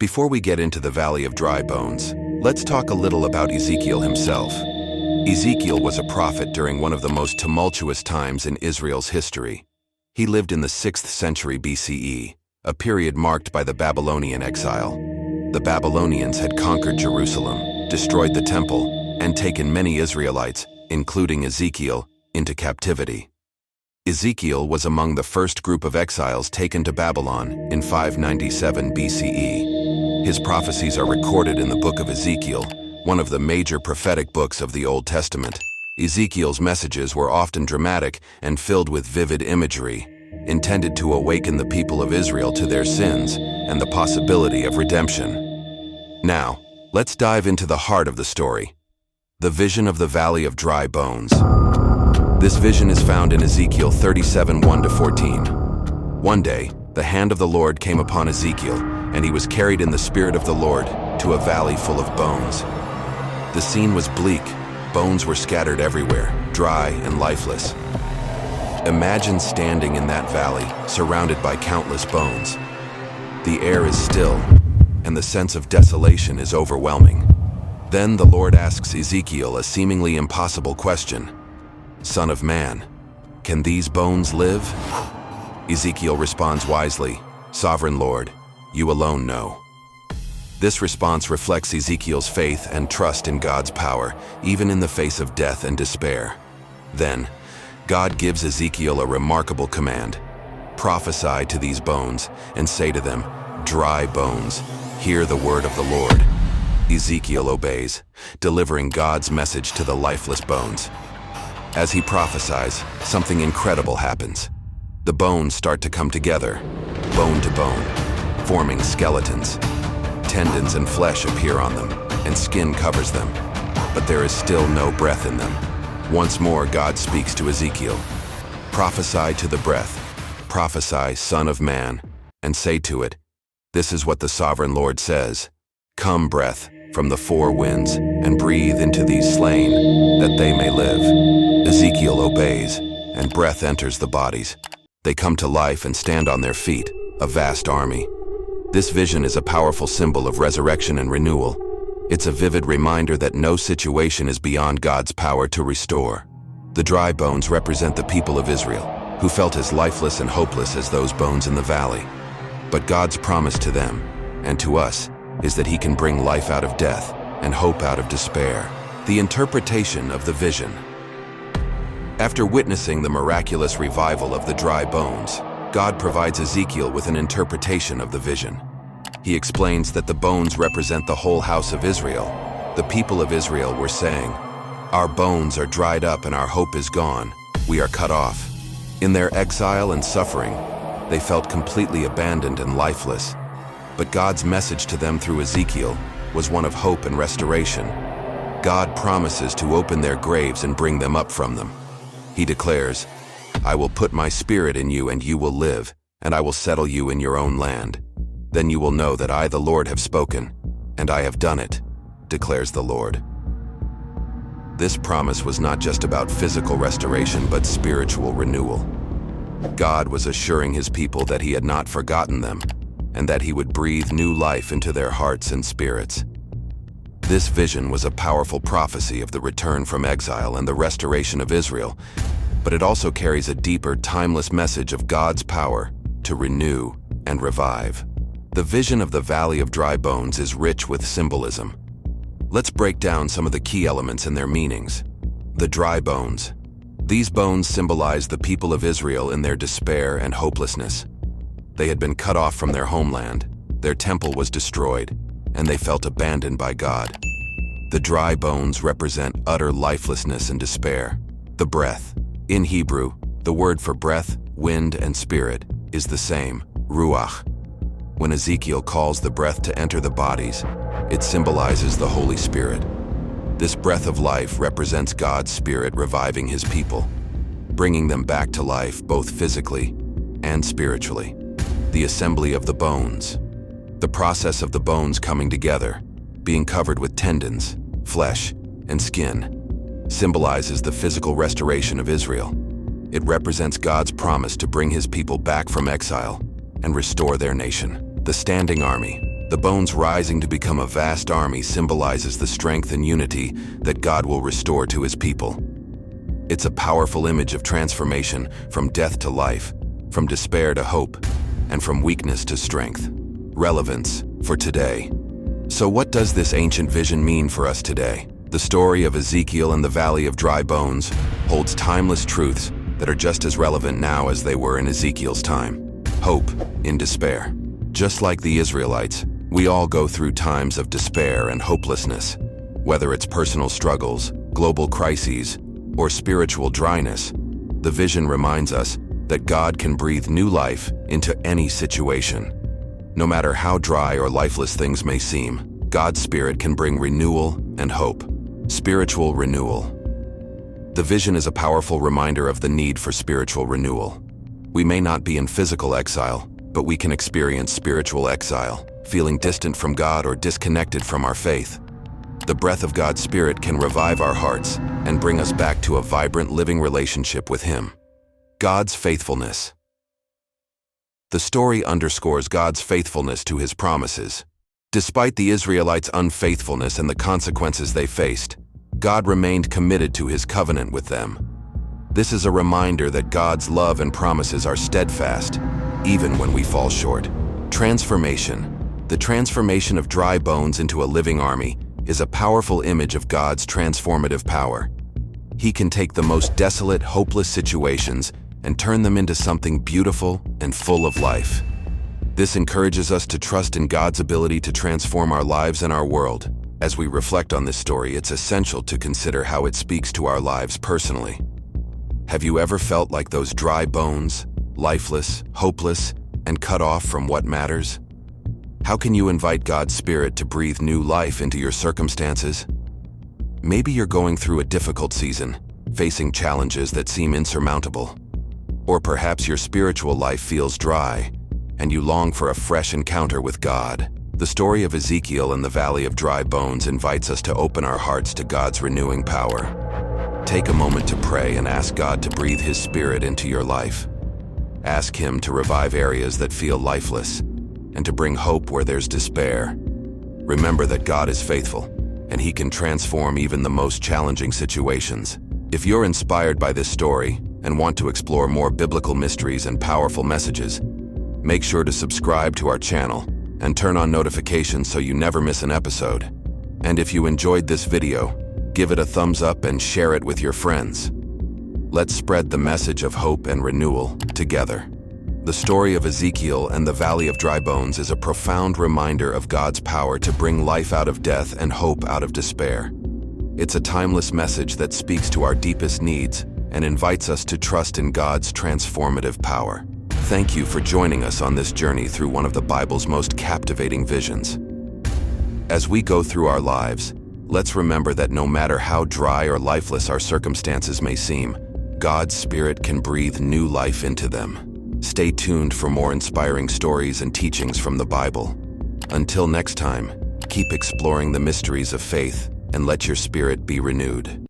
Before we get into the Valley of Dry Bones, let's talk a little about Ezekiel himself. Ezekiel was a prophet during one of the most tumultuous times in Israel's history. He lived in the 6th century BCE, a period marked by the Babylonian exile. The Babylonians had conquered Jerusalem, destroyed the temple, and taken many Israelites, including Ezekiel, into captivity. Ezekiel was among the first group of exiles taken to Babylon in 597 BCE. His prophecies are recorded in the book of Ezekiel, one of the major prophetic books of the Old Testament. Ezekiel's messages were often dramatic and filled with vivid imagery, intended to awaken the people of Israel to their sins and the possibility of redemption. Now, let's dive into the heart of the story, the vision of the Valley of Dry Bones. This vision is found in Ezekiel 37, 1-14. One day, the hand of the Lord came upon Ezekiel, and he was carried in the Spirit of the Lord to a valley full of bones. The scene was bleak. Bones were scattered everywhere, dry and lifeless. Imagine standing in that valley, surrounded by countless bones. The air is still, and the sense of desolation is overwhelming. Then the Lord asks Ezekiel a seemingly impossible question. "Son of man, can these bones live?" Ezekiel responds wisely, "Sovereign Lord, you alone know." This response reflects Ezekiel's faith and trust in God's power, even in the face of death and despair. Then, God gives Ezekiel a remarkable command. "Prophesy to these bones and say to them, 'Dry bones, hear the word of the Lord.'" Ezekiel obeys, delivering God's message to the lifeless bones. As he prophesies, something incredible happens. The bones start to come together, bone to bone, forming skeletons. Tendons and flesh appear on them, and skin covers them. But there is still no breath in them. Once more, God speaks to Ezekiel. "Prophesy to the breath, prophesy, Son of Man, and say to it, 'This is what the Sovereign Lord says. Come, breath, from the four winds, and breathe into these slain, that they may live.'" Ezekiel obeys, and breath enters the bodies. They come to life and stand on their feet, a vast army. This vision is a powerful symbol of resurrection and renewal. It's a vivid reminder that no situation is beyond God's power to restore. The dry bones represent the people of Israel, who felt as lifeless and hopeless as those bones in the valley. But God's promise to them, and to us, is that He can bring life out of death and hope out of despair. The interpretation of the vision. After witnessing the miraculous revival of the dry bones, God provides Ezekiel with an interpretation of the vision. He explains that the bones represent the whole house of Israel. The people of Israel were saying, "Our bones are dried up and our hope is gone. We are cut off." In their exile and suffering, they felt completely abandoned and lifeless. But God's message to them through Ezekiel was one of hope and restoration. God promises to open their graves and bring them up from them. He declares, "I will put my spirit in you and you will live, and I will settle you in your own land. Then you will know that I, the Lord, have spoken, and I have done it, declares the Lord." This promise was not just about physical restoration, but spiritual renewal. God was assuring His people that He had not forgotten them, and that He would breathe new life into their hearts and spirits. This vision was a powerful prophecy of the return from exile and the restoration of Israel, but it also carries a deeper, timeless message of God's power to renew and revive. The vision of the Valley of Dry Bones is rich with symbolism. Let's break down some of the key elements and their meanings. The dry bones. These bones symbolize the people of Israel in their despair and hopelessness. They had been cut off from their homeland, their temple was destroyed, and they felt abandoned by God. The dry bones represent utter lifelessness and despair. The breath. In Hebrew, the word for breath, wind, and spirit is the same, ruach. When Ezekiel calls the breath to enter the bodies, it symbolizes the Holy Spirit. This breath of life represents God's Spirit reviving His people, bringing them back to life both physically and spiritually. The assembly of the bones. The process of the bones coming together, being covered with tendons, flesh, and skin, symbolizes the physical restoration of Israel. It represents God's promise to bring His people back from exile and restore their nation. The standing army. The bones rising to become a vast army symbolizes the strength and unity that God will restore to his people. It's a powerful image of transformation from death to life, from despair to hope, and from weakness to strength. Relevance for today. So what does this ancient vision mean for us today? The story of Ezekiel and the Valley of Dry Bones holds timeless truths that are just as relevant now as they were in Ezekiel's time. Hope in despair. Just like the Israelites, we all go through times of despair and hopelessness. Whether it's personal struggles, global crises, or spiritual dryness, the vision reminds us that God can breathe new life into any situation. No matter how dry or lifeless things may seem, God's Spirit can bring renewal and hope. Spiritual renewal. The vision is a powerful reminder of the need for spiritual renewal. We may not be in physical exile, but we can experience spiritual exile, feeling distant from God or disconnected from our faith. The breath of God's Spirit can revive our hearts and bring us back to a vibrant, living relationship with Him. God's faithfulness. The story underscores God's faithfulness to His promises. Despite the Israelites' unfaithfulness and the consequences they faced, God remained committed to His covenant with them. This is a reminder that God's love and promises are steadfast, even when we fall short. Transformation. The transformation of dry bones into a living army is a powerful image of God's transformative power. He can take the most desolate, hopeless situations and turn them into something beautiful and full of life. This encourages us to trust in God's ability to transform our lives and our world. As we reflect on this story, it's essential to consider how it speaks to our lives personally. Have you ever felt like those dry bones, lifeless, hopeless, and cut off from what matters? How can you invite God's Spirit to breathe new life into your circumstances? Maybe you're going through a difficult season, facing challenges that seem insurmountable. Or perhaps your spiritual life feels dry, and you long for a fresh encounter with God. The story of Ezekiel and the Valley of Dry Bones invites us to open our hearts to God's renewing power. Take a moment to pray and ask God to breathe His Spirit into your life. Ask Him to revive areas that feel lifeless and to bring hope where there's despair. Remember that God is faithful, and He can transform even the most challenging situations. If you're inspired by this story and want to explore more biblical mysteries and powerful messages, make sure to subscribe to our channel and turn on notifications so you never miss an episode. And if you enjoyed this video, give it a thumbs up and share it with your friends. Let's spread the message of hope and renewal together. The story of Ezekiel and the Valley of Dry Bones is a profound reminder of God's power to bring life out of death and hope out of despair. It's a timeless message that speaks to our deepest needs and invites us to trust in God's transformative power. Thank you for joining us on this journey through one of the Bible's most captivating visions. As we go through our lives, let's remember that no matter how dry or lifeless our circumstances may seem, God's Spirit can breathe new life into them. Stay tuned for more inspiring stories and teachings from the Bible. Until next time, keep exploring the mysteries of faith and let your spirit be renewed.